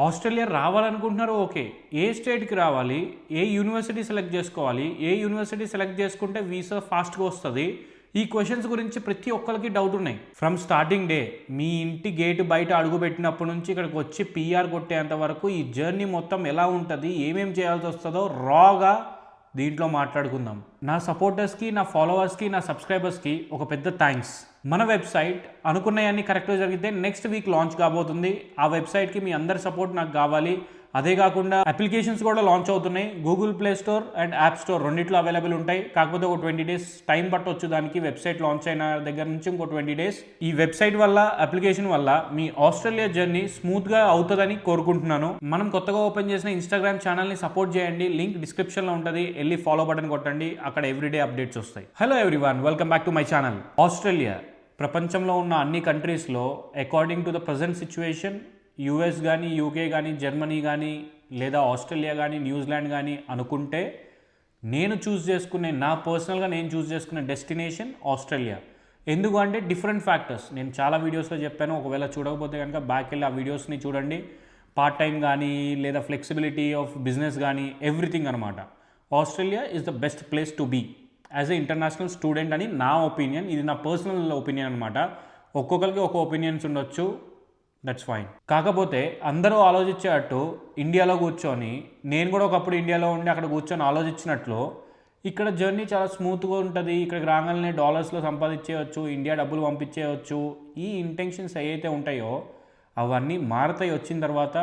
Australia రావాలనుకుంటున్నారో okay, ఏ స్టేట్కి రావాలి, ఏ university select చేసుకోవాలి, ఏ యూనివర్సిటీ సెలెక్ట్ చేసుకుంటే వీసా ఫాస్ట్గా వస్తుంది, ఈ క్వశ్చన్స్ గురించి ప్రతి ఒక్కరికి డౌట్ ఉన్నాయి. ఫ్రమ్ స్టార్టింగ్ డే మీ ఇంటి గేటు బయట అడుగు పెట్టినప్పటి నుంచి ఇక్కడికి వచ్చి పిఆర్ కొట్టేంత వరకు ఈ జర్నీ మొత్తం ఎలా ఉంటుంది, ఏమేమి చేయాల్సి వస్తుందో రాగా దీంట్లో మాట్లాడుకుందాం. నా సపోర్టర్స్కి, నా ఫాలోవర్స్కి, నా సబ్స్క్రైబర్స్కి ఒక పెద్ద థ్యాంక్స్. మన వెబ్సైట్ అనుకున్నవన్నీ కరెక్ట్గా జరిగితే నెక్స్ట్ వీక్ లాంచ్ కాబోతుంది. ఆ వెబ్సైట్కి మీ అందరి సపోర్ట్ నాకు కావాలి. అదే కాకుండా అప్లికేషన్స్ కూడా లాంచ్ అవుతున్నాయి. Google play store and app store రెండిట్లో అవైలబుల్ ఉంటాయి. కాకపోతే ఒక 20 days టైం పట్టవచ్చు దానికి. వెబ్సైట్ లాంచ్ అయిన దగ్గర నుంచి ఇంకో 20 days. ఈ వెబ్సైట్ వల్ల, అప్లికేషన్ వల్ల మీ ఆస్ట్రేలియా జర్నీ స్మూత్గా అవుతుందని కోరుకుంటున్నాను. మనం కొత్తగా ఓపెన్ చేసిన ఇన్స్టాగ్రామ్ ఛానల్ని సపోర్ట్ చేయండి. లింక్ డిస్క్రిప్షన్లో ఉంటుంది. వెళ్ళి ఫాలో బటన్ కొట్టండి. అక్కడ ఎవ్రీడే అప్డేట్స్ వస్తాయి. Hello everyone, welcome back to my channel. Australia ప్రపంచంలో ఉన్న అన్ని కంట్రీస్లో according to the present situation US కానీ, యూకే కానీ, జర్మనీ కానీ, లేదా ఆస్ట్రేలియా కానీ, న్యూజిలాండ్ కానీ అనుకుంటే నేను పర్సనల్గా చూస్ చేసుకునే డెస్టినేషన్ ఆస్ట్రేలియా. ఎందుకు అంటే డిఫరెంట్ ఫ్యాక్టర్స్ నేను చాలా వీడియోస్లో చెప్పాను. ఒకవేళ చూడకపోతే కనుక బ్యాక్ వెళ్ళి ఆ వీడియోస్ని చూడండి. పార్ట్ టైం కానీ, లేదా ఫ్లెక్సిబిలిటీ ఆఫ్ బిజినెస్ కానీ, ఎవ్రీథింగ్ అనమాట. Australia is the best place to be as a international student అని నా ఒపీనియన్. ఇది నా పర్సనల్ ఒపీనియన్ అనమాట. ఒక్కొక్కరికి ఒక ఒపీనియన్స్ ఉండొచ్చు, దట్స్ ఫైన్. కాకపోతే అందరూ ఆలోచించేటట్టు ఇండియాలో కూర్చొని, నేను కూడా ఒకప్పుడు ఇండియాలో ఉండి అక్కడ కూర్చొని ఆలోచించినట్లు ఇక్కడ జర్నీ చాలా స్మూత్గా ఉంటుంది. ఇక్కడికి రాగానే డాలర్స్లో సంపాదించేయచ్చు, ఇండియా డబ్బులు పంపించేయచ్చు. ఈ ఇంటెన్షన్స్ ఏవైతే ఉంటాయో అవన్నీ మారుతాయి వచ్చిన తర్వాత.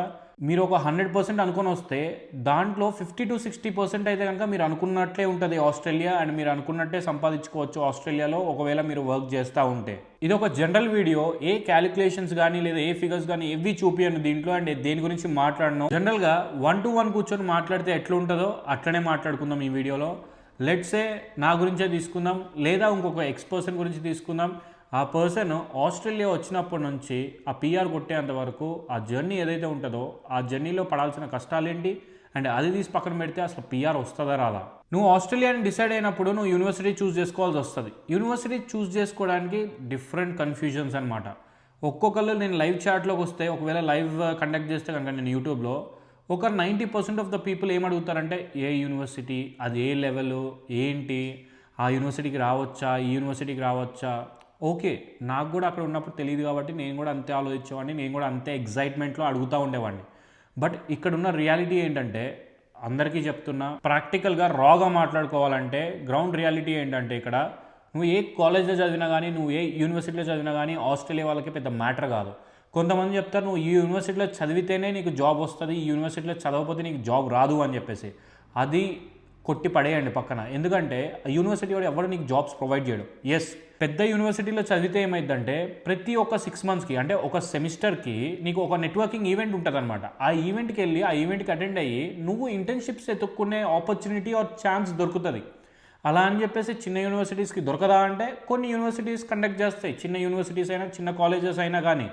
మీరు ఒక 100% అనుకుని వస్తే దాంట్లో 50 to 60% అయితే కనుక మీరు అనుకున్నట్లే ఉంటుంది ఆస్ట్రేలియా. అండ్ మీరు అనుకున్నట్టే సంపాదించుకోవచ్చు ఆస్ట్రేలియాలో ఒకవేళ మీరు వర్క్ చేస్తూ ఉంటే. ఇది ఒక జనరల్ వీడియో. ఏ క్యాలిక్యులేషన్స్ కానీ లేదా ఏ ఫిగర్స్ కానీ ఏవి చూపియను దీంట్లో. అండ్ దేని గురించి మాట్లాడను. జనరల్గా 1 to 1 కూర్చొని మాట్లాడితే ఎట్లుంటుందో అట్లనే మాట్లాడుకుందాం ఈ వీడియోలో. లెట్సే నా గురించే తీసుకుందాం, లేదా ఇంకొక ఎక్స్-పర్సన్ గురించి తీసుకుందాం. ఆ పర్సన్ ఆస్ట్రేలియా వచ్చినప్పటి నుంచి ఆ పిఆర్ కొట్టేంత వరకు ఆ జర్నీ ఏదైతే ఉంటుందో ఆ జర్నీలో పడాల్సిన కష్టాలేంటి, అండ్ అది తీసి పక్కన పెడితే అసలు పిఆర్ వస్తుందా రాదా. నువ్వు ఆస్ట్రేలియాని డిసైడ్ అయినప్పుడు నువ్వు యూనివర్సిటీ చూస్ చేసుకోవాల్సి వస్తుంది. యూనివర్సిటీ చూస్ చేసుకోవడానికి డిఫరెంట్ కన్ఫ్యూజన్స్ అనమాట. ఒక్కొక్కళ్ళు నేను లైవ్ చాట్లోకి వస్తే, ఒకవేళ లైవ్ కండక్ట్ చేస్తే కనుక నేను యూట్యూబ్లో, ఒక 90% ఆఫ్ ద పీపుల్ ఏమడుగుతారంటే ఏ యూనివర్సిటీ, అది ఏ లెవెల్ ఏంటి, ఆ యూనివర్సిటీకి రావచ్చా, ఈ యూనివర్సిటీకి రావచ్చా. ఓకే, నాకు కూడా అక్కడ ఉన్నప్పుడు తెలియదు కాబట్టి నేను కూడా అంతే ఆలోచించేవాడిని, నేను కూడా అంతే ఎగ్జైట్మెంట్లో అడుగుతూ ఉండేవాడిని. బట్ ఇక్కడున్న రియాలిటీ ఏంటంటే, అందరికీ చెప్తున్నా, ప్రాక్టికల్గా రాగా మాట్లాడుకోవాలంటే గ్రౌండ్ రియాలిటీ ఏంటంటే, ఇక్కడ నువ్వు ఏ కాలేజ్లో చదివినా కానీ, నువ్వు ఏ యూనివర్సిటీలో చదివినా కానీ ఆస్ట్రేలియా వాళ్ళకి పెద్ద మ్యాటర్ కాదు. కొంతమంది చెప్తారు నువ్వు ఈ యూనివర్సిటీలో చదివితేనే నీకు జాబ్ వస్తుంది, ఈ యూనివర్సిటీలో చదవకపోతే నీకు జాబ్ రాదు అని చెప్పేసి. అది కొట్టి పడేయండి పక్కన. ఎందుకంటే యూనివర్సిటీ వాడు ఎవరు నీకు జాబ్స్ ప్రొవైడ్ చేయడు. ఎస్, పెద్ద యూనివర్సిటీలో చదివితే ఏమైందంటే ప్రతి ఒక్క 6 monthsకి, అంటే ఒక సెమిస్టర్కి నీకు ఒక నెట్వర్కింగ్ ఈవెంట్ ఉంటుంది అనమాట. ఆ ఈవెంట్కి వెళ్ళి ఆ ఈవెంట్కి అటెండ్ అయ్యి నువ్వు ఇంటర్న్షిప్స్ ఎత్తుక్కునే ఆపర్చునిటీ ఆర్ ఛాన్స్ దొరుకుతుంది. అలా అని చెప్పేసి చిన్న యూనివర్సిటీస్కి దొరకదా అంటే కొన్ని యూనివర్సిటీస్ కండక్ట్ చేస్తాయి. చిన్న యూనివర్సిటీస్ అయినా, చిన్న కాలేజెస్ అయినా కానీ.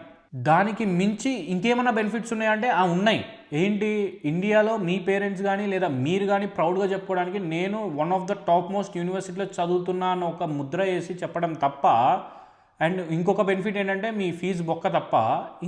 దానికి మించి ఇంకేమైనా బెనిఫిట్స్ ఉన్నాయంటే ఉన్నాయి. ఏంటి, ఇండియాలో మీ పేరెంట్స్ కానీ లేదా మీరు కానీ ప్రౌడ్గా చెప్పుకోవడానికి నేను one of the top most యూనివర్సిటీలో చదువుతున్నా అని ఒక ముద్ర వేసి చెప్పడం తప్ప, అండ్ ఇంకొక బెనిఫిట్ ఏంటంటే మీ ఫీజు బొక్క తప్ప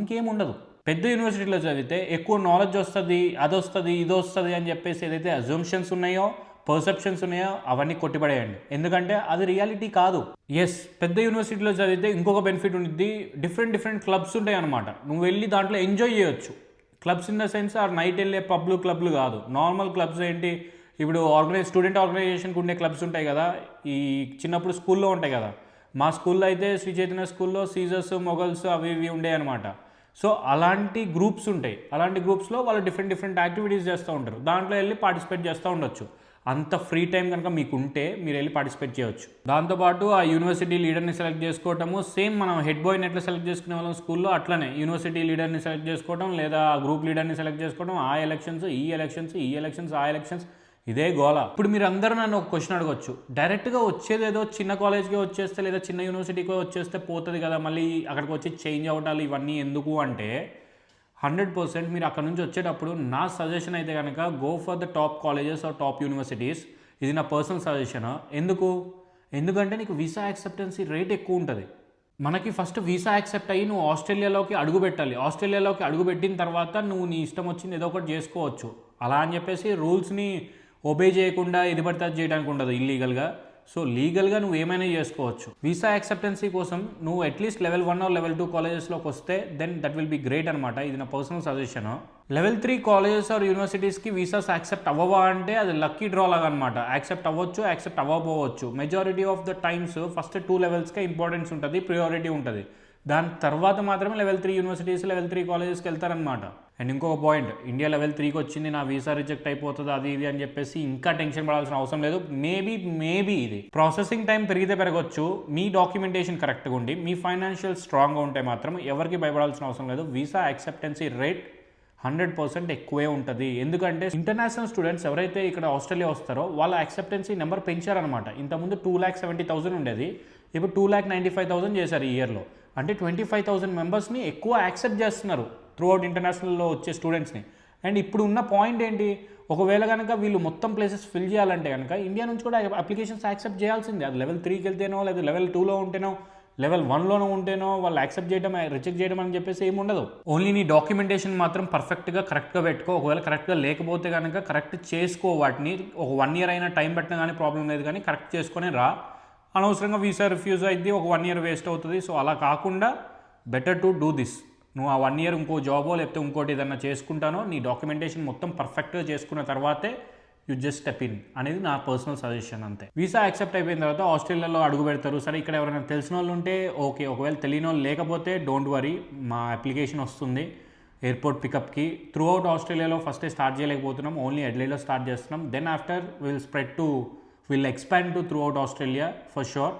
ఇంకేముండదు. పెద్ద యూనివర్సిటీలో చదివితే ఎక్కువ నాలెడ్జ్ వస్తుంది, అది వస్తుంది, ఇది వస్తుంది అని చెప్పేసి ఏదైతే అజంప్షన్స్ ఉన్నాయో, పర్సెప్షన్స్ ఉన్నాయో అవన్నీ కొట్టిపడేయండి. ఎందుకంటే అది రియాలిటీ కాదు. ఎస్, పెద్ద యూనివర్సిటీలో చదివితే ఇంకొక బెనిఫిట్ ఉంది. డిఫరెంట్ క్లబ్స్ ఉంటాయి అనమాట. నువ్వు వెళ్ళి దాంట్లో ఎంజాయ్ చేయొచ్చు. క్లబ్స్ ఇన్ ద సెన్స్ ఆ నైట్ వెళ్ళే క్లబ్లు కాదు, నార్మల్ క్లబ్స్. ఏంటి, ఇప్పుడు స్టూడెంట్ ఆర్గనైజేషన్కి ఉండే క్లబ్స్ ఉంటాయి కదా, ఈ చిన్నప్పుడు స్కూల్లో ఉంటాయి కదా. మా స్కూల్లో అయితే శ్రీ చైతన్య స్కూల్లో సీజర్స్, మొగల్స్ అవి ఇవి ఉండే అనమాట. సో అలాంటి గ్రూప్స్ ఉంటాయి. అలాంటి గ్రూప్స్లో వాళ్ళు డిఫరెంట్ యాక్టివిటీస్ చేస్తూ ఉంటారు. దాంట్లో వెళ్ళి పార్టిసిపేట్ చేస్తూ ఉండొచ్చు. అంత ఫ్రీ టైం కనుక మీకు ఉంటే మీరు వెళ్ళి పార్టిసిపేట్ చేయవచ్చు. దాంతోపాటు ఆ యూనివర్సిటీ లీడర్ని సెలెక్ట్ చేసుకోవటము, సేమ్ మనం హెడ్ బాయ్ని ఎట్లా సెలెక్ట్ చేసుకునే వాళ్ళం స్కూల్లో, అట్లనే యూనివర్సిటీ లీడర్ని సెలెక్ట్ చేసుకోవడం, లేదా గ్రూప్ లీడర్ని సెలెక్ట్ చేసుకోవడం. ఆ ఎలక్షన్స్, ఈ ఎలక్షన్స్, ఆ ఎలక్షన్స్, ఇదే గోల. ఇప్పుడు మీరు అందరూ నన్ను ఒక క్వశ్చన్ అడగొచ్చు, డైరెక్ట్గా వచ్చేది ఏదో చిన్న కాలేజ్కి వచ్చేస్తే లేదా చిన్న యూనివర్సిటీకి వచ్చేస్తే పోతుంది కదా, మళ్ళీ అక్కడికి వచ్చి చేంజ్ అవ్వటాలు ఇవన్నీ ఎందుకు అంటే, 100% మీరు అక్కడ నుంచి వచ్చేటప్పుడు నా సజెషన్ అయితే కనుక go for the top colleges or top universities. ఇది నా పర్సనల్ సజెషన్. ఎందుకంటే నీకు వీసా యాక్సెప్టెన్సీ రేట్ ఎక్కువ ఉంటుంది. మనకి ఫస్ట్ వీసా యాక్సెప్ట్ అయ్యి నువ్వు ఆస్ట్రేలియాలోకి అడుగు పెట్టాలి. ఆస్ట్రేలియాలోకి అడుగు పెట్టిన తర్వాత నువ్వు నీ ఇష్టం వచ్చింది ఏదో ఒకటి చేసుకోవచ్చు. అలా అని చెప్పేసి రూల్స్ని ఒబే చేయకుండా ఇది పడితే అది చేయడానికి ఉండదు ఇల్లీగల్గా. సో లీగల్గా నువ్వు ఏమైనా చేసుకోవచ్చు. వీసా యాక్సెప్టెన్సీ కోసం నువ్వు అట్లీస్ట్ లెవెల్ 1 ఆర్ లెవెల్ 2 కాలేజెస్లోకి వస్తే then that will be great అనమాట. ఇది నా personal suggestion. Level 3 colleges or యూనివర్సిటీస్కి వీసాస్ యాక్సెప్ట్ అవ్వవా అంటే అది లక్కీ డ్రా లాగా అనమాట. యాక్సెప్ట్ అవ్వచ్చు, యాక్సెప్ట్ అవ్వకపోవచ్చు. Majority of the times first 2 లెవెల్స్కే ఇంపార్టెన్స్ ఉంటుంది, ప్రియారిటీ ఉంటుంది. దాని తర్వాత మాత్రమే లెవెల్ 3 యూనివర్సిటీస్, లెవెల్ 3 కాలేజెస్కి వెళ్తారనమాట. అండ్ ఇంకొక పాయింట్, ఇండియా లెవెల్ 3కి వచ్చింది, నా వీసా రిజెక్ట్ అయిపోతుంది అది ఇది అని చెప్పేసి ఇంకా టెన్షన్ పడాల్సిన అవసరం లేదు. మేబీ ఇది ప్రాసెసింగ్ టైం పెరిగితే పెరగచ్చు. మీ డాక్యుమెంటేషన్ కరెక్ట్గా ఉండి మీ ఫైనాన్షియల్ స్ట్రాంగ్గా ఉంటే మాత్రం ఎవరికి భయపడాల్సిన అవసరం లేదు. వీసా యాక్సెప్టెన్సీ రేట్ 100% ఎక్కువే ఉంటుంది. ఎందుకంటే ఇంటర్నేషనల్ స్టూడెంట్స్ ఎవరైతే ఇక్కడ ఆస్ట్రేలియా వస్తారో వాళ్ళ యాక్సెప్టెన్సీ నెంబర్ పెంచారనమాట. ఇంతకుముందు 2,70,000 ఉండేది, ఇప్పుడు 2,95,000 చేశారు ఈ ఇయర్లో. అంటే 25,000 మెంబర్స్ని ఎక్కువ యాక్సెప్ట్ చేస్తున్నారు త్రూ అవుట్ ఇంటర్నేషనల్లో వచ్చే స్టూడెంట్స్ని. అండ్ ఇప్పుడు ఉన్న పాయింట్ ఏంటి, ఒకవేళ కనుక వీళ్ళు మొత్తం ప్లేసెస్ ఫిల్ చేయాలంటే కనుక ఇండియా నుంచి కూడా అప్లికేషన్స్ యాక్సెప్ట్ చేయాల్సిందే. అది లెవెల్ 3కి వెళ్తేనో లేదా లెవెల్ 2లో ఉంటేనో లెవెల్ 1లోనో ఉంటేనో వాళ్ళు యాక్సెప్ట్ చేయడం రిజెక్ట్ చేయడం అని చెప్పేసి ఏమి ఉండదు. ఓన్లీ నీ డాక్యుమెంటేషన్ మాత్రం పర్ఫెక్ట్గా కరెక్ట్గా పెట్టుకో. ఒకవేళ కరెక్ట్గా లేకపోతే కనుక కరెక్ట్ చేసుకో. వాటిని ఒక 1 year అయినా టైం పెట్టినా కానీ ప్రాబ్లం లేదు, కానీ కరెక్ట్ చేసుకొని రా. అనవసరంగా వీసా రిఫ్యూజ్ అయింది, ఒక 1 year వేస్ట్ అవుతుంది. సో అలా కాకుండా బెటర్ టు డూ దిస్. నువ్వు ఆ 1 year ఇంకో జాబో లేకపోతే ఇంకోటి ఏదన్నా చేసుకుంటానో నీ డాక్యుమెంటేషన్ మొత్తం పర్ఫెక్ట్గా చేసుకున్న తర్వాతే యూ జస్ట్ స్టెప్ ఇన్ అనేది నా పర్సనల్ సజెషన్ అంతే. వీసా యాక్సెప్ట్ అయిపోయిన తర్వాత ఆస్ట్రేలియాలో అడుగు పెడతారు. సరే ఇక్కడ ఎవరైనా తెలిసిన వాళ్ళు ఉంటే ఓకే, ఒకవేళ తెలియని వాళ్ళు లేకపోతే డోంట్ వరీ, మా అప్లికేషన్ వస్తుంది ఎయిర్పోర్ట్ పికప్కి. త్రూ అవుట్ ఆస్ట్రేలియాలో ఫస్టే స్టార్ట్ చేయలేకపోతున్నాం, ఓన్లీ అడ్లైడ్లో స్టార్ట్ చేస్తున్నాం. Then after will expand to throughout Australia for sure.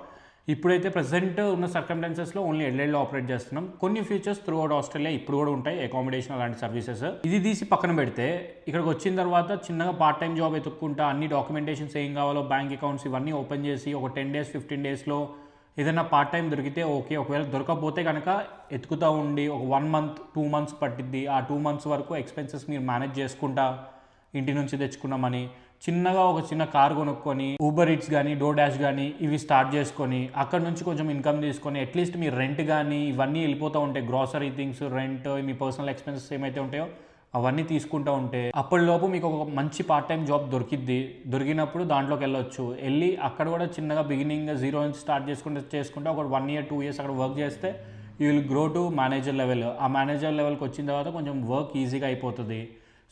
ఇప్పుడైతే ప్రజెంట్ ఉన్న సర్కమ్స్టాన్సెస్లో ఓన్లీ అడ్లైడ్లో ఆపరేట్ చేస్తున్నాం. కొన్ని ఫీచర్స్ త్రూ అవుట్ ఆస్ట్రేలియా ఇప్పుడు కూడా ఉంటాయి, అకామిడేషన్ అలాంటి సర్వీసెస్. ఇది తీసి పక్కన పెడితే ఇక్కడికి వచ్చిన తర్వాత చిన్నగా పార్ట్ టైం జాబ్ ఎత్తుక్కుంటా అన్ని డాక్యుమెంటేషన్స్ ఏం కావాలో బ్యాంక్ అకౌంట్స్ ఇవన్నీ ఓపెన్ చేసి ఒక 10 days 15 daysలో ఏదైనా పార్ట్ టైం దొరికితే ఓకే. ఒకవేళ దొరకకపోతే కనుక ఎత్తుకుతూ ఉండి ఒక 1 month 2 months పట్టిద్ది. ఆ 2 months వరకు ఎక్స్పెన్సెస్ మీరు మేనేజ్ చేసుకుంటా ఇంటి నుంచి తెచ్చుకున్న మనీ చిన్నగా ఒక చిన్న కార్ కొనుక్కొని ఊబర్ ఈట్స్ కానీ డోర్ డాష్ కానీ ఇవి స్టార్ట్ చేసుకొని అక్కడ నుంచి కొంచెం ఇన్కమ్ తీసుకొని అట్లీస్ట్ మీ రెంట్ కానీ ఇవన్నీ వెళ్ళిపోతూ ఉంటాయి. గ్రాసరీ థింగ్స్, రెంట్, మీ పర్సనల్ ఎక్స్పెన్సెస్ ఏమైతే ఉంటాయో అవన్నీ తీసుకుంటూ ఉంటే అప్పటిలోపు మీకు ఒక మంచి పార్ట్ టైం జాబ్ దొరికినప్పుడు దాంట్లోకి వెళ్ళి అక్కడ కూడా చిన్నగా బిగినింగ్ 0 నుంచి స్టార్ట్ చేసుకుంటే ఒక 1 year 2 years అక్కడ వర్క్ చేస్తే you will grow to manager level. ఆ మేనేజర్ లెవెల్కి వచ్చిన తర్వాత కొంచెం వర్క్ ఈజీగా అయిపోతుంది.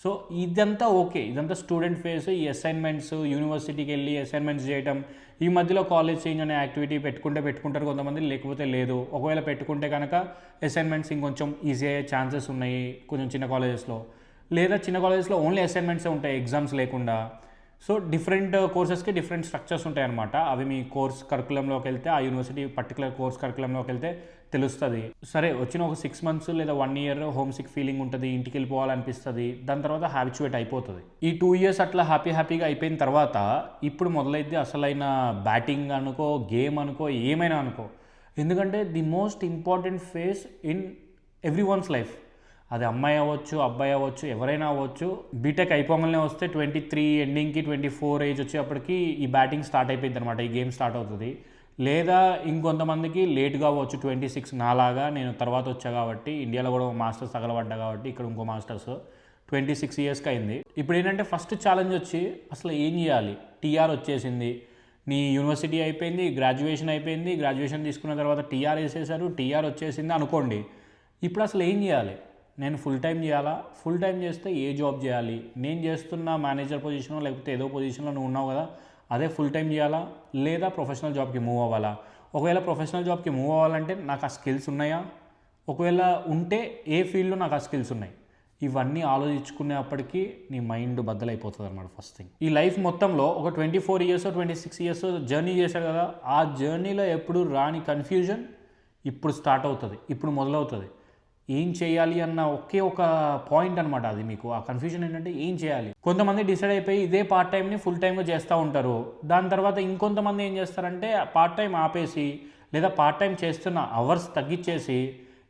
సో ఇదంతా ఓకే, ఇదంతా స్టూడెంట్ ఫేస్. ఈ అసైన్మెంట్స్, యూనివర్సిటీకి వెళ్ళి అసైన్మెంట్స్ చేయటం, ఈ మధ్యలో కాలేజ్ చేంజ్ అనే యాక్టివిటీ పెట్టుకుంటారు కొంతమంది, లేకపోతే లేదు. ఒకవేళ పెట్టుకుంటే కనుక అసైన్మెంట్స్ ఇంకొంచెం ఈజీ అయ్యే ఛాన్సెస్ ఉన్నాయి కొంచెం చిన్న కాలేజెస్లో. లేదా చిన్న కాలేజెస్లో ఓన్లీ అసైన్మెంట్సే ఉంటాయి, ఎగ్జామ్స్ లేకుండా. సో డిఫరెంట్ కోర్సెస్కి డిఫరెంట్ స్ట్రక్చర్స్ ఉంటాయి అనమాట. అవి మీ కోర్స్ కరికులంలోకి వెళ్తే, ఆ యూనివర్సిటీ పర్టికులర్ కోర్స్ కరికులంలోకి వెళ్తే తెలుస్తుంది. సరే వచ్చిన ఒక 6 months లేదా 1 year హోమ్ సిక్ ఫీలింగ్ ఉంటుంది, ఇంటికి వెళ్ళిపోవాలనిపిస్తుంది. దాని తర్వాత హ్యాబిచువేట్ అయిపోతుంది. ఈ 2 years అట్లా హ్యాపీగా అయిపోయిన తర్వాత ఇప్పుడు మొదలైద్ది అసలైన బ్యాటింగ్ అనుకో, గేమ్ అనుకో, ఏమైనా అనుకో. ఎందుకంటే the most important phase in every one's life. అది అమ్మాయి అవ్వచ్చు, అబ్బాయి అవ్వచ్చు, ఎవరైనా అవ్వచ్చు. బీటెక్ అయిపోగానే వస్తే 23 ఎండింగ్కి 24 ఏజ్ వచ్చేప్పటికి ఈ బ్యాటింగ్ స్టార్ట్ అయిపోయింది అనమాట, ఈ గేమ్ స్టార్ట్ అవుతుంది. లేదా ఇంకొంతమందికి లేట్గా అవ్వచ్చు, 26 నాలాగా. నేను తర్వాత వచ్చా కాబట్టి ఇండియాలో కూడా మాస్టర్స్ తగలబడ్డా కాబట్టి ఇక్కడ ఇంకో మాస్టర్స్ 26 yearsకి అయింది. ఇప్పుడు ఏంటంటే ఫస్ట్ ఛాలెంజ్ వచ్చి అసలు ఏం చేయాలి. టీఆర్ వచ్చేసింది, నీ యూనివర్సిటీ అయిపోయింది, గ్రాడ్యుయేషన్ అయిపోయింది, గ్రాడ్యుయేషన్ తీసుకున్న తర్వాత టీఆర్ వేసేసారు, టీఆర్ వచ్చేసింది అనుకోండి. ఇప్పుడు అసలు ఏం చేయాలి, నేను ఫుల్ టైం చేయాలా, ఫుల్ టైం చేస్తే ఏ జాబ్ చేయాలి, నేను చేస్తున్న మేనేజర్ పొజిషన్లో లేకపోతే ఏదో పొజిషన్లో నువ్వు ఉన్నావు కదా అదే ఫుల్ టైం చేయాలా, లేదా ప్రొఫెషనల్ జాబ్కి మూవ్ అవ్వాలా. ఒకవేళ ప్రొఫెషనల్ జాబ్కి మూవ్ అవ్వాలంటే నాకు ఆ స్కిల్స్ ఉన్నాయా, ఒకవేళ ఉంటే ఏ ఫీల్డ్లో నాకు ఆ స్కిల్స్ ఉన్నాయి, ఇవన్నీ ఆలోచించుకునేప్పటికీ నీ మైండ్ బద్దలైపోతుంది అనమాట. ఫస్ట్ థింగ్ ఈ లైఫ్ మొత్తంలో ఒక 24 years 26 years జర్నీ చేశారు కదా, ఆ జర్నీలో ఎప్పుడు రాని కన్ఫ్యూజన్ ఇప్పుడు స్టార్ట్ అవుతుంది, ఇప్పుడు మొదలవుతుంది. ఏం చేయాలి అన్న ఒకే ఒక పాయింట్ అనమాట అది. మీకు ఆ కన్ఫ్యూజన్ ఏంటంటే ఏం చేయాలి. కొంతమంది డిసైడ్ అయిపోయి ఇదే పార్ట్ టైంని ఫుల్ టైంగా చేస్తూ ఉంటారు. దాని తర్వాత ఇంకొంతమంది ఏం చేస్తారంటే పార్ట్ టైం ఆపేసి లేదా పార్ట్ టైం చేస్తున్న అవర్స్ తగ్గించేసి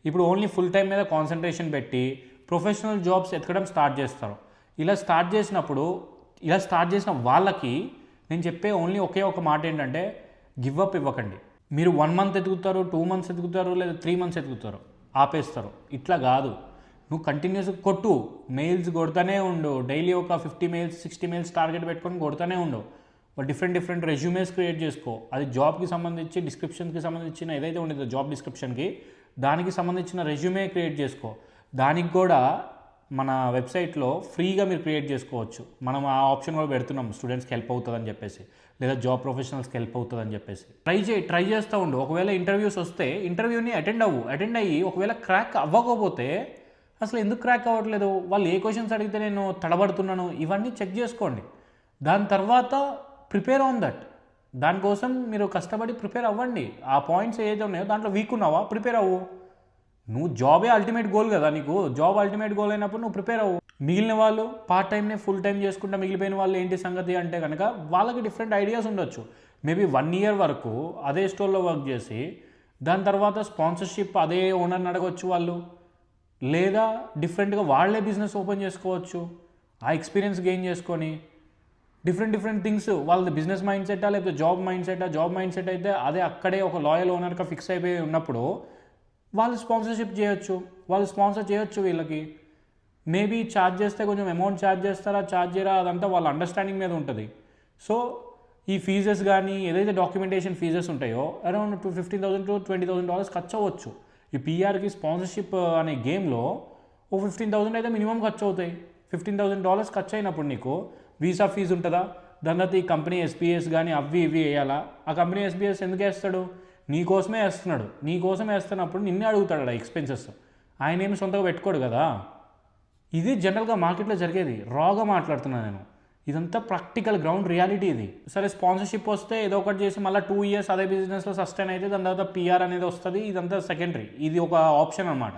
ఇప్పుడు ఓన్లీ ఫుల్ టైం మీద కాన్సన్ట్రేషన్ పెట్టి ప్రొఫెషనల్ జాబ్స్ ఎతకడం స్టార్ట్ చేస్తారు. ఇలా స్టార్ట్ చేసిన వాళ్ళకి నేను చెప్పే ఓన్లీ ఒకే ఒక మాట ఏంటంటే గివ్ అప్ ఇవ్వకండి. మీరు 1 మంత్ ఎదుగుతారు, 2 మంత్స్ ఎదుగుతారు, లేదా 3 మంత్స్ ఎదుగుతారు, ఆపేస్తారు. ఇట్లా కాదు, నువ్వు కంటిన్యూస్గా కొట్టు, మెయిల్స్ కొడుతూనే ఉండు. డైలీ ఒక 50 మెయిల్స్ 60 మెయిల్స్ టార్గెట్ పెట్టుకొని కొడుతూనే ఉండు. డిఫరెంట్ రెజ్యూమేస్ క్రియేట్ చేసుకో. అది జాబ్కి సంబంధించి డిస్క్రిప్షన్కి సంబంధించిన ఏదైతే ఉండేదో జాబ్ డిస్క్రిప్షన్కి దానికి సంబంధించిన రెజ్యూమే క్రియేట్ చేసుకో. దానికి కూడా మన వెబ్సైట్లో ఫ్రీగా మీరు క్రియేట్ చేసుకోవచ్చు. మనం ఆ ఆప్షన్ కూడా పెడుతున్నాం, స్టూడెంట్స్కి హెల్ప్ అవుతుందని చెప్పేసి, లేదా జాబ్ ప్రొఫెషనల్స్కి హెల్ప్ అవుతుందని చెప్పేసి. ట్రై చేస్తూ ఉండు. ఒకవేళ ఇంటర్వ్యూస్ వస్తే ఇంటర్వ్యూని అటెండ్ అయ్యి ఒకవేళ క్రాక్ అవ్వకపోతే అసలు ఎందుకు క్రాక్ అవ్వట్లేదు, వాళ్ళు ఏ క్వశ్చన్స్ అడిగితే నేను తడబడుతున్నాను, ఇవన్నీ చెక్ చేసుకోండి. దాని తర్వాత ప్రిపేర్ ఆన్ దట్. దానికోసం మీరు కష్టపడి ప్రిపేర్ అవ్వండి. ఆ పాయింట్స్ ఏదైతే ఉన్నాయో దాంట్లో వీక్ ఉన్నావా, ప్రిపేర్ అవ్వు. నువ్వు జాబే అల్టిమేట్ గోల్ కదా, నీకు జాబ్ అల్టిమేట్ గోల్ అయినప్పుడు నువ్వు ప్రిపేర్ అవ్వు. మిగిలిన వాళ్ళు పార్ట్ టైంనే ఫుల్ టైం చేసుకుంటా మిగిలిపోయిన వాళ్ళు ఏంటి సంగతి అంటే కనుక వాళ్ళకి డిఫరెంట్ ఐడియాస్ ఉండొచ్చు. మేబీ 1 year వరకు అదే స్టోర్లో వర్క్ చేసి దాని తర్వాత స్పాన్సర్షిప్ అదే ఓనర్ని అడగవచ్చు వాళ్ళు, లేదా డిఫరెంట్గా వాళ్ళే బిజినెస్ ఓపెన్ చేసుకోవచ్చు. ఆ ఎక్స్పీరియన్స్ గెయిన్ చేసుకొని డిఫరెంట్ థింగ్స్, వాళ్ళది బిజినెస్ మైండ్ సెట్టా లేకపోతే జాబ్ మైండ్ సెట్ అయితే అదే అక్కడే ఒక లాయల్ ఓనర్గా ఫిక్స్ అయిపోయి ఉన్నప్పుడు వాళ్ళు స్పాన్సర్షిప్ చేయొచ్చు, వాళ్ళు స్పాన్సర్ చేయొచ్చు వీళ్ళకి. మేబీ ఛార్జ్ చేస్తే కొంచెం అమౌంట్ ఛార్జ్ చేస్తారా, ఛార్జ్ చేయరా, అదంతా వాళ్ళ అండర్స్టాండింగ్ మీద ఉంటుంది. సో ఈ ఫీజెస్ కానీ ఏదైతే డాక్యుమెంటేషన్ ఫీజెస్ ఉంటాయో అరౌండ్ $15,000 to $20,000 ఖర్చు అవ్వచ్చు. ఈ పీఆర్కి స్పాన్సర్షిప్ అనే గేమ్లో ఓ 15,000 అయితే మినిమం ఖర్చు అవుతాయి. $15,000 ఖర్చు అయినప్పుడు నీకు వీసా ఫీజు ఉంటుందా, దాని తర్వాత ఈ కంపెనీ ఎస్బీఎస్ కానీ అవి ఇవి వేయాలా. ఆ కంపెనీ ఎస్బీఎస్ ఎందుకు వేస్తాడు, నీకోసమే వేస్తున్నాడు. నీకోసమే వేస్తున్నప్పుడు నిన్నే అడుగుతాడు ఆ ఎక్స్పెన్సెస్. ఆయన ఏమి సొంతగా పెట్టుకోడు కదా. ఇది జనరల్గా మార్కెట్లో జరిగేది. రాగా మాట్లాడుతున్నాను నేను, ఇదంతా ప్రాక్టికల్ గ్రౌండ్ రియాలిటీ ఇది. సరే స్పాన్సర్షిప్ వస్తే ఏదో ఒకటి చేసి మళ్ళీ 2 years అదే బిజినెస్లో సస్టైన్ అయితే దాని తర్వాత పీఆర్ అనేది వస్తుంది. ఇదంతా సెకండరీ, ఇది ఒక ఆప్షన్ అనమాట.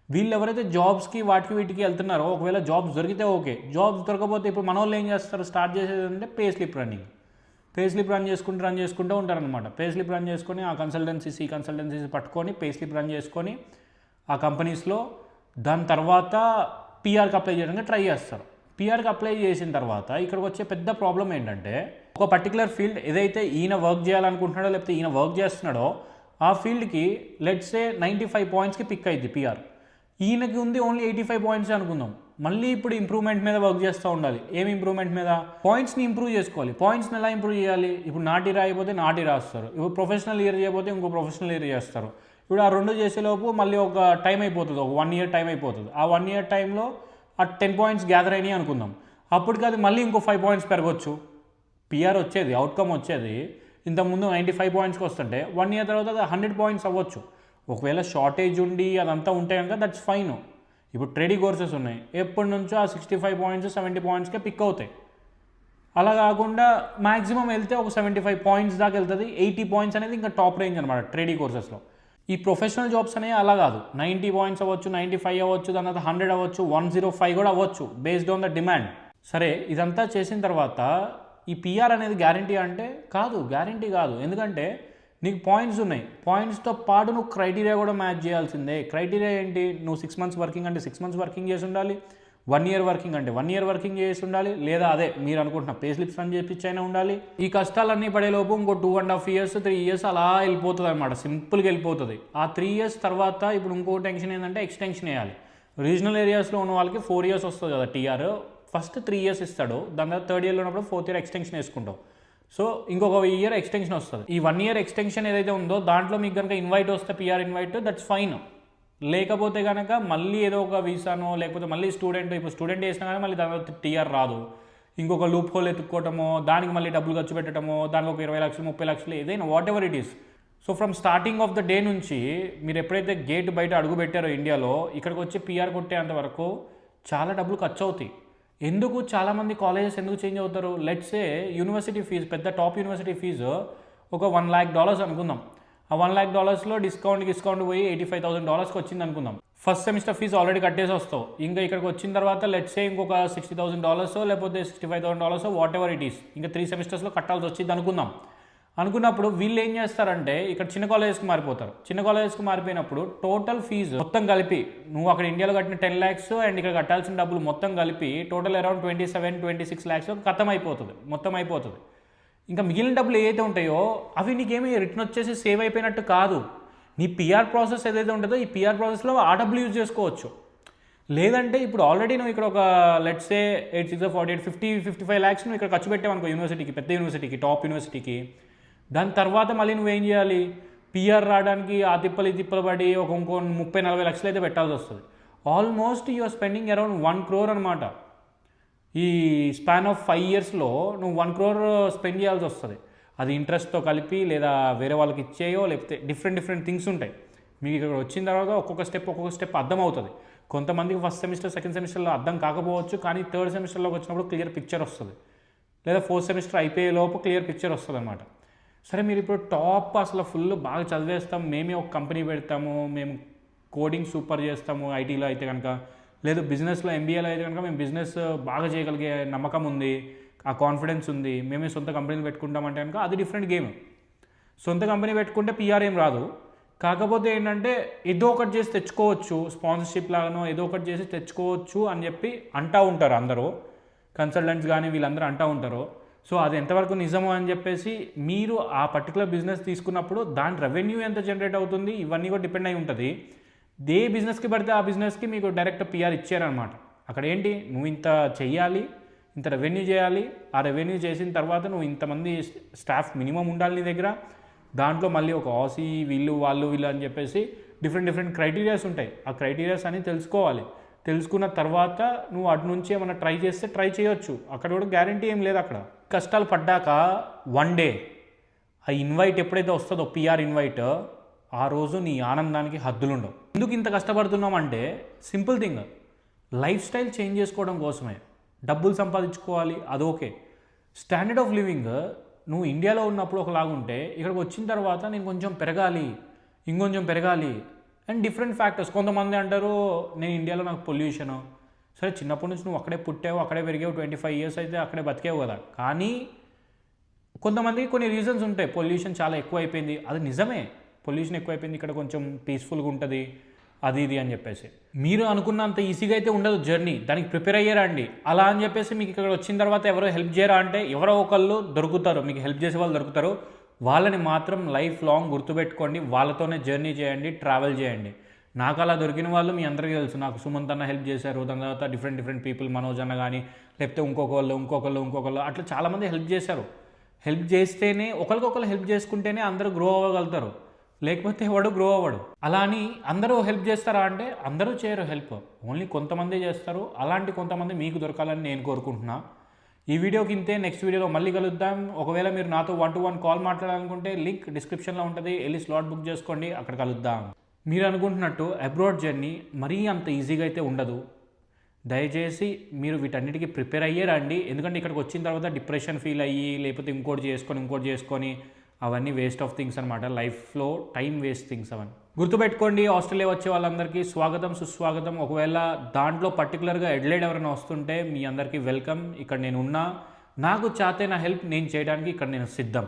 వీళ్ళు ఎవరైతే జాబ్స్కి వాటికి వీటికి వెళ్తున్నారో ఒకవేళ జాబ్స్ దొరికితే ఓకే, జాబ్స్ దొరకపోతే ఇప్పుడు మన వాళ్ళు ఏం చేస్తారు, స్టార్ట్ చేసేది అంటే పే స్లిప్ రన్ చేసుకుంటూ ఉంటారనమాట. పే స్లిప్ రన్ చేసుకొని ఆ కన్సల్టెన్సీస్ పట్టుకొని పే స్లిప్ రన్ చేసుకొని ఆ కంపెనీస్లో దాని తర్వాత పీఆర్కి అప్లై చేయడానికి ట్రై చేస్తారు. పీఆర్కి అప్లై చేసిన తర్వాత ఇక్కడికి వచ్చే పెద్ద ప్రాబ్లం ఏంటంటే ఒక పర్టికులర్ ఫీల్డ్ ఏదైతే ఈయన వర్క్ చేయాలనుకుంటున్నాడో లేకపోతే ఈయన వర్క్ చేస్తున్నాడో ఆ ఫీల్డ్కి లెట్స్ సే 95 pointsకి పిక్ అయింది పీఆర్. ఈయనకి ఉంది ఓన్లీ 85 points అనుకుందాం. మళ్ళీ ఇప్పుడు ఇంప్రూవ్మెంట్ మీద వర్క్ చేస్తూ ఉండాలి. ఏమి ఇంప్రూవ్మెంట్ మీద, పాయింట్స్ని ఇంప్రూవ్ చేసుకోవాలి. పాయింట్స్ని ఎలా ఇంప్రూవ్ చేయాలి, ఇప్పుడు నాటి రాయిపోతే నాటి రాస్తారు, ఇప్పుడు ప్రొఫెషనల్ ఇయర్ చేయకపోతే ఇంకో ప్రొఫెషనల్ ఇయర్ చేస్తారు. ఇప్పుడు ఆ 2 చేసేలోపు మళ్ళీ ఒక టైం అయిపోతుంది, ఒక 1 year టైం అయిపోతుంది. ఆ 1 year టైంలో ఆ 10 points గ్యాదర్ అయినాయి అనుకుందాం. అప్పటికి అది మళ్ళీ ఇంకో 5 points పెరగవచ్చు. పీఆర్ వచ్చేది, అవుట్కమ్ వచ్చేది ఇంతకుముందు 95 pointsకి వస్తుంటే 1 year తర్వాత అది 100 points అవ్వచ్చు. ఒకవేళ షార్టేజ్ ఉండి అదంతా ఉంటే కనుక దట్స్ ఫైన్. ఇప్పుడు ట్రేడింగ్ కోర్సెస్ ఉన్నాయి, ఎప్పటి నుంచో ఆ 65 points 70 pointsకే పిక్ అవుతాయి. అలా కాకుండా మ్యాక్సిమం వెళ్తే ఒక 75 points దాకా వెళ్తుంది. 80 points అనేది ఇంకా టాప్ రేంజ్ అనమాట ట్రేడింగ్ కోర్సెస్లో. ఈ ప్రొఫెషనల్ జాబ్స్ అనేవి అలా కాదు, 90 points అవ్వచ్చు, 95 అవ్వచ్చు, దాని తర్వాత 100 అవ్వచ్చు, 105 కూడా అవ్వచ్చు, బేస్డ్ ఆన్ ద డిమాండ్. సరే ఇదంతా చేసిన తర్వాత ఈ పీఆర్ అనేది గ్యారంటీ అంటే గ్యారంటీ కాదు. ఎందుకంటే నీకు పాయింట్స్ ఉన్నాయి, పాయింట్స్తో పాటు నువ్వు క్రైటీరియా కూడా మ్యాచ్ చేయాల్సిందే. క్రైటీరియా ఏంటి, నువ్వు 6 months వర్కింగ్ అంటే 6 months వర్కింగ్ చేసి ఉండాలి, 1 year వర్కింగ్ అంటే 1 year వర్కింగ్ చేసి ఉండాలి, లేదా అదే మీరు అనుకుంటున్న పే స్లిప్స్ రన్ చేయించైనా ఉండాలి. ఈ కష్టాలన్నీ పడేలోపు ఇంకో 2.5 years 3 years అలా వెళ్ళిపోతుంది అనమాట, సింపుల్గా వెళ్ళిపోతుంది. ఆ 3 years తర్వాత ఇప్పుడు ఇంకో టెన్షన్ ఏంటంటే ఎక్స్టెన్షన్ వేయాలి. రీజనల్ ఏరియాస్లో ఉన్న వాళ్ళకి 4 years వస్తుంది కదా టీఆర్, ఫస్ట్ 3 years ఇస్తాడు, దాని తర్వాత 3rd yearలో ఉన్నప్పుడు 4th year ఎక్స్టెన్షన్ వేసుకుంటావు. సో ఇంకొక year ఎక్స్టెన్షన్ వస్తుంది. ఈ 1 year ఎక్స్టెన్షన్ ఏదైతే ఉందో దాంట్లో మీకు కనుక ఇన్వైట్ వస్తే పీఆర్ ఇన్వైట్, దట్స్ ఫైన్. లేకపోతే కనుక మళ్ళీ ఏదో ఒక వీసానో లేకపోతే మళ్ళీ ఇప్పుడు స్టూడెంట్ వేసినా కానీ మళ్ళీ దాని తర్వాత టీఆర్ రాదు. ఇంకొక లూప్ హోల్ ఎత్తుక్కోవటమో, దానికి మళ్ళీ డబ్బులు ఖర్చు పెట్టడమో, దానికి ఒక 20 లక్షలు 30 లక్షలు ఏదైనా what ever it is. So from starting of the day నుంచి మీరు ఎప్పుడైతే గేట్ బయట అడుగు పెట్టారో ఇండియాలో, ఇక్కడికి వచ్చి పీఆర్ కొట్టేంత వరకు చాలా డబ్బులు ఖర్చు అవుతాయి. ఎందుకు చాలామంది కాలేజెస్ ఎందుకు చేంజ్ అవుతారు, లెట్స్ సే యూనివర్సిటీ ఫీజు, పెద్ద టాప్ యూనివర్సిటీ ఫీజు ఒక $1 lakh అనుకుందాం. ఆ $1 lakh డిస్కౌంట్ పోయి $85,000 వచ్చింది అనుకుందాం. ఫస్ట్ సెమిస్టర్ ఫీజు ఆల్రెడీ కట్టేసి వస్తావు. ఇంకా ఇక్కడికి వచ్చిన తర్వాత లెట్స్ సే ఇంకొక $60,000 లేకపోతే $65,000 వాట్ ఎవర్ ఇట్ ఈస్, ఇంకా 3 semestersలో కట్టాల్సి వచ్చింది అనుకుందాం. అనుకున్నప్పుడు వీళ్ళు ఏం చేస్తారంటే ఇక్కడ చిన్న కాలేజెస్కి మారిపోతారు. చిన్న కాలేజెస్కి మారిపోయినప్పుడు టోటల్ ఫీజు మొత్తం కలిపి నువ్వు అక్కడ ఇండియాలో కట్టిన 10 lakhs అండ్ ఇక్కడ కట్టాల్సిన డబ్బులు మొత్తం కలిపి టోటల్ అరౌండ్ 27-26 lakhs మొత్తం అయిపోతుంది. ఇంకా మిగిలిన డబ్బులు ఏవైతే ఉంటాయో అవి నీకేమీ రిటర్న్ వచ్చేసి సేవ్ అయిపోయినట్టు కాదు. నీ పిఆర్ ప్రాసెస్ ఏదైతే ఉంటుందో ఈ పిఆర్ ప్రాసెస్లో ఆ డబ్బులు యూజ్ చేసుకోవచ్చు. లేదంటే ఇప్పుడు ఆల్రెడీ నువ్వు ఇక్కడ ఒక లెట్స్ సే 8 6 48 55 lakhs నువ్వు ఇక్కడ ఖర్చు పెట్టావనుకో యూనివర్సిటీకి, పెద్ద యూనివర్సిటీకి, టాప్ యూనివర్సిటీకి. దాని తర్వాత మళ్ళీ నువ్వేం చేయాలి, పిఆర్ రావడానికి ఆ తిప్పలు ఈ తిప్పలు పడి ఇంకో 30-40 లక్షలు అయితే పెట్టాల్సి వస్తుంది. Almost you are spending around 1 crore అనమాట. ఈ స్పాన్ ఆఫ్ 5 yearsలో నువ్వు 1 crore స్పెండ్ చేయాల్సి వస్తుంది. అది ఇంట్రెస్ట్తో కలిపి లేదా వేరే వాళ్ళకి ఇచ్చేయో లేకపోతే డిఫరెంట్ థింగ్స్ ఉంటాయి. మీకు ఇక్కడ వచ్చిన తర్వాత ఒక్కొక్క స్టెప్ అర్థం అవుతుంది. కొంతమందికి ఫస్ట్ సెమిస్టర్ సెకండ్ సెమిస్టర్లో అర్థం కాకపోవచ్చు, కానీ థర్డ్ సెమిస్టర్లోకి వచ్చినప్పుడు క్లియర్ పిక్చర్ వస్తుంది, లేదా ఫోర్త్ సెమిస్టర్ అయిపోయే లోపు క్లియర్ పిక్చర్ వస్తుంది అనమాట. సరే మీరు ఇప్పుడు టాప్ అసలు ఫుల్ బాగా చదివేస్తాం, మేమే ఒక కంపెనీ పెడతాము, మేము కోడింగ్ సూపర్ చేస్తాము ఐటీలో అయితే కనుక, లేదు బిజినెస్లో ఎంబీఏలో అయితే కనుక మేము బిజినెస్ బాగా చేయగలిగే నమ్మకం ఉంది, ఆ కాన్ఫిడెన్స్ ఉంది, మేమే సొంత కంపెనీలు పెట్టుకుంటామంటే కనుక అది డిఫరెంట్ గేమ్. సొంత కంపెనీ పెట్టుకుంటే పిఆర్ ఏం రాదు. కాకపోతే ఏంటంటే ఏదో ఒకటి చేసి తెచ్చుకోవచ్చు, స్పాన్సర్షిప్ లాగానో ఏదో ఒకటి చేసి తెచ్చుకోవచ్చు అని చెప్పి అంటూ ఉంటారు అందరూ, కన్సల్టెంట్స్ కానీ వీళ్ళందరూ అంటూ ఉంటారు. సో అది ఎంతవరకు నిజమో అని చెప్పేసి మీరు ఆ పర్టికులర్ బిజినెస్ తీసుకున్నప్పుడు దాని రెవెన్యూ ఎంత జనరేట్ అవుతుంది ఇవన్నీ కూడా డిపెండ్ అయి ఉంటుంది. ఏ బిజినెస్కి పడితే ఆ బిజినెస్కి మీకు డైరెక్ట్ పిఆర్ ఇచ్చారనమాట. అక్కడ ఏంటి, నువ్వు ఇంత చెయ్యాలి, ఇంత రెవెన్యూ చేయాలి, ఆ రెవెన్యూ చేసిన తర్వాత నువ్వు ఇంతమంది స్టాఫ్ మినిమం ఉండాలి నీ దగ్గర. దాంట్లో మళ్ళీ ఒక ఆసీ వీళ్ళు అని చెప్పేసి డిఫరెంట్ క్రైటీరియాస్ ఉంటాయి. ఆ క్రైటీరియాస్ అని తెలుసుకోవాలి. తెలుసుకున్న తర్వాత నువ్వు అటు నుంచి ఏమైనా ట్రై చేస్తే ట్రై చేయొచ్చు. అక్కడ కూడా గ్యారంటీ ఏం లేదు. అక్కడ కష్టాలు పడ్డాక వన్ డే ఆ ఇన్వైట్ ఎప్పుడైతే వస్తుందో పిఆర్ ఇన్వైట్, ఆ రోజు నీ ఆనందానికి హద్దులు ఉండవు. ఎందుకు ఇంత కష్టపడుతున్నాం అంటే simple thing, life style change చేసుకోవడం కోసమే. డబ్బులు సంపాదించుకోవాలి అది ఓకే, స్టాండర్డ్ ఆఫ్ లివింగ్ నువ్వు ఇండియాలో ఉన్నప్పుడు ఒకలాగుంటే ఇక్కడికి వచ్చిన తర్వాత నేను కొంచెం పెరగాలి, ఇంకొంచెం పెరగాలి అండ్ డిఫరెంట్ ఫ్యాక్టర్స్. కొంతమంది అంటారు నేను ఇండియాలో నాకు పొల్యూషను, సరే చిన్నప్పటి నుంచి నువ్వు అక్కడే పుట్టావు, అక్కడే పెరిగావు, 25 years అయితే అక్కడే బతికావు కదా. కానీ కొంతమందికి కొన్ని రీజన్స్ ఉంటాయి, పొల్యూషన్ చాలా ఎక్కువ అయిపోయింది, అది నిజమే, పొల్యూషన్ ఎక్కువైపోయింది, ఇక్కడ కొంచెం పీస్ఫుల్గా ఉంటుంది అది ఇది అని చెప్పేసి. మీరు అనుకున్నంత ఈజీగా అయితే ఉండదు జర్నీ, దానికి ప్రిపేర్ అయ్యారా అండి. అలా అని చెప్పేసి మీకు ఇక్కడ వచ్చిన తర్వాత ఎవరో హెల్ప్ చేయరా అంటే ఎవరో ఒకళ్ళు దొరుకుతారు, మీకు హెల్ప్ చేసే వాళ్ళు దొరుకుతారు. వాళ్ళని మాత్రం లైఫ్ లాంగ్ గుర్తుపెట్టుకోండి, వాళ్ళతోనే జర్నీ చేయండి, ట్రావెల్ చేయండి. నాకు అలా దొరికిన వాళ్ళు మీ అందరికీ తెలుసు. నాకు సుమంత్ అన్న హెల్ప్ చేశారు, దాని తర్వాత డిఫరెంట్ పీపుల్, మనోజ్ అన్న కానీ లేకపోతే ఇంకొకళ్ళు అట్లా చాలామంది హెల్ప్ చేశారు. హెల్ప్ చేస్తేనే ఒకరికొకరు హెల్ప్ చేసుకుంటేనే అందరూ గ్రో అవ్వగలుగుతారు, లేకపోతే ఎవడు గ్రో అవ్వడు. అలా అని అందరూ హెల్ప్ చేస్తారా అంటే అందరూ చేయరు హెల్ప్, ఓన్లీ కొంతమంది చేస్తారు. అలాంటి కొంతమంది మీకు దొరకాలని నేను కోరుకుంటున్నా. ఈ వీడియోకి ఇంతే, నెక్స్ట్ వీడియోలో మళ్ళీ కలుద్దాం. ఒకవేళ మీరు నాతో 1-to-1 కాల్ మాట్లాడాలనుకుంటే లింక్ డిస్క్రిప్షన్లో ఉంటుంది, వెళ్ళి స్లాట్ బుక్ చేసుకోండి, అక్కడ కలుద్దాం. మీరు అనుకుంటున్నట్టు అబ్రాడ్ జర్నీ మరీ అంత ఈజీగా అయితే ఉండదు. దయచేసి మీరు వీటన్నిటికీ ప్రిపేర్ అయ్యే రండి. ఎందుకంటే ఇక్కడికి వచ్చిన తర్వాత డిప్రెషన్ ఫీల్ అయ్యి లేకపోతే ఇంకోటి చేసుకొని అవన్నీ వేస్ట్ ఆఫ్ థింగ్స్ అనమాట. లైఫ్లో టైం వేస్ట్ థింగ్స్ అవన్నీ గుర్తుపెట్టుకోండి. ఆస్ట్రేలియా వచ్చే వాళ్ళందరికీ స్వాగతం సుస్వాగతం. ఒకవేళ దాంట్లో పర్టికులర్గా ఎడ్లైడ్ ఎవరైనా వస్తుంటే మీ అందరికీ వెల్కమ్. ఇక్కడ నేను ఉన్నా, నాకు చాతైన హెల్ప్ నేను చేయడానికి ఇక్కడ నేను సిద్ధం.